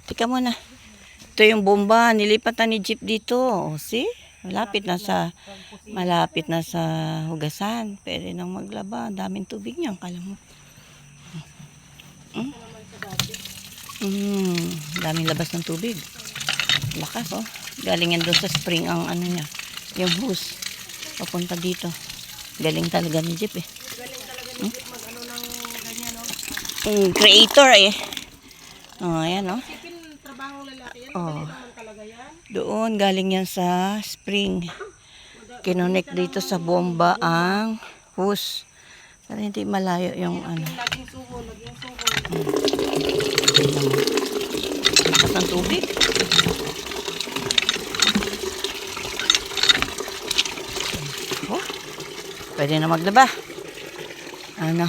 Tika muna. Ito yung bomba. Nilipatan ni Jeep dito. O, see? Malapit na sa hugasan. Pwede nang maglaba. Daming tubig niyan. Kala mo. Daming labas ng tubig. Lakas, oh. Galing yan doon sa spring ang ano niya. Yung hose. Papunta dito. Galing talaga ni Jeep eh. Galing talaga ni Jeep mag-ano ng ganyan, no? Creator eh. Oh, ayan, oh. Isipin, trabahong lalaki yan. Oh. Galing naman talaga yan. Doon, galing yan sa spring. Kinonek dito sa bomba ang hose. Para hindi malayo yung ano. Laging suho. Lakas ng tubig. Oh, pwede na maglaba. Ano?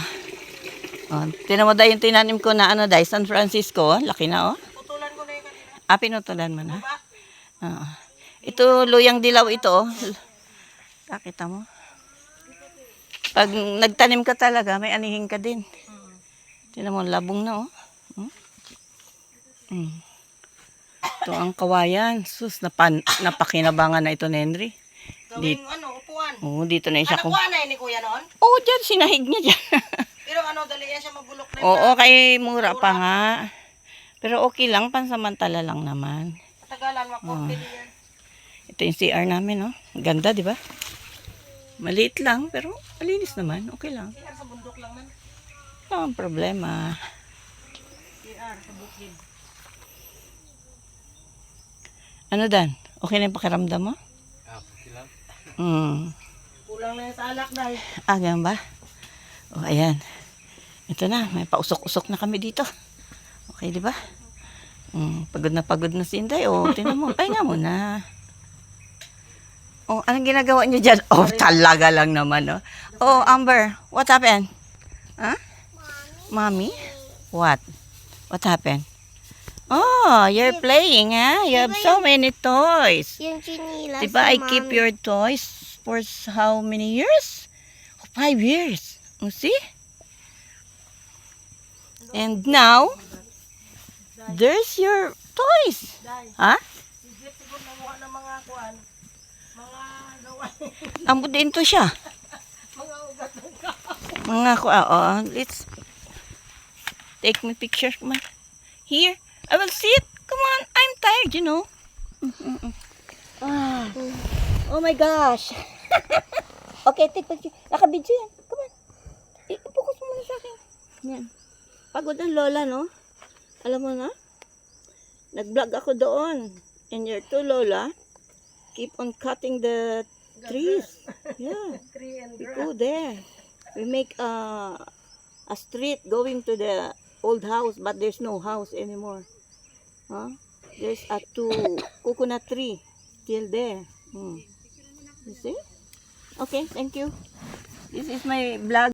Oh, tinan mo dahil yung tinanim ko na ano dahil San Francisco. Laki na oh. Putulan ko na yung kanina. Pinutulan mo na. Ito, luyang dilaw ito. Oh. Nakita mo? Pag nagtanim ka talaga, may anihin ka din. Tinan mo, labong na oh. Ito ang kawayan. Sus, napakinabangan na ito ni Henry. Gawing upuan. Oo, dito na siya. Nakuha na yun ni Kuya noon? Oo, dyan, sinahig niya dyan. Pero dali yan siya mabulok na Oo, kay mura pa nga. Pero okay lang, pansamantala lang naman. Katagalan, makorte yan. Ito yung CR namin, oh. Ganda, di ba? Maliit lang, pero malinis naman. Okay lang. CR sa bundok lang man. Wala ang problema. CR sa bukid. Ano Dan? Okay na yung pakiramdam mo? Okay lang. Kulang na yan sa alak dahil. Ganun ba? O, ayan. Ito na, may pausok-usok na kami dito. Okay, di ba? Pagod na si Inday. O, tinan mo. Ay nga muna. O, anong ginagawa niyo dyan? Oh, talaga lang naman, oh. Oh, Amber, what happened? Huh? Mommy? What? What happened? Oh, you're playing, huh? You have so many toys. Yung chinilas Diba I keep your toys for how many years? 5 years. You see? And now, there's your toys. Ha? Si Jeep siguro namuha ng mga kuan. Mga gawain. Ambot din to siya. Mga ugat ng kahoy. Mga let's take me pictures. Come on. Here. I will sit. Come on. I'm tired, you know. Oh my gosh. Okay, take picture. Nakabidyo yan. Come on. I-focus mo muna sa akin. Yan. Pagod ang lola, no? Alam mo na? Nag-vlog ako doon. And your two lola keep on cutting the trees. Yeah. Tree and We grass. go there. We make a street going to the old house, but there's no house anymore. Huh? There's a coconut tree still there. You see? Okay, thank you. This is my vlog.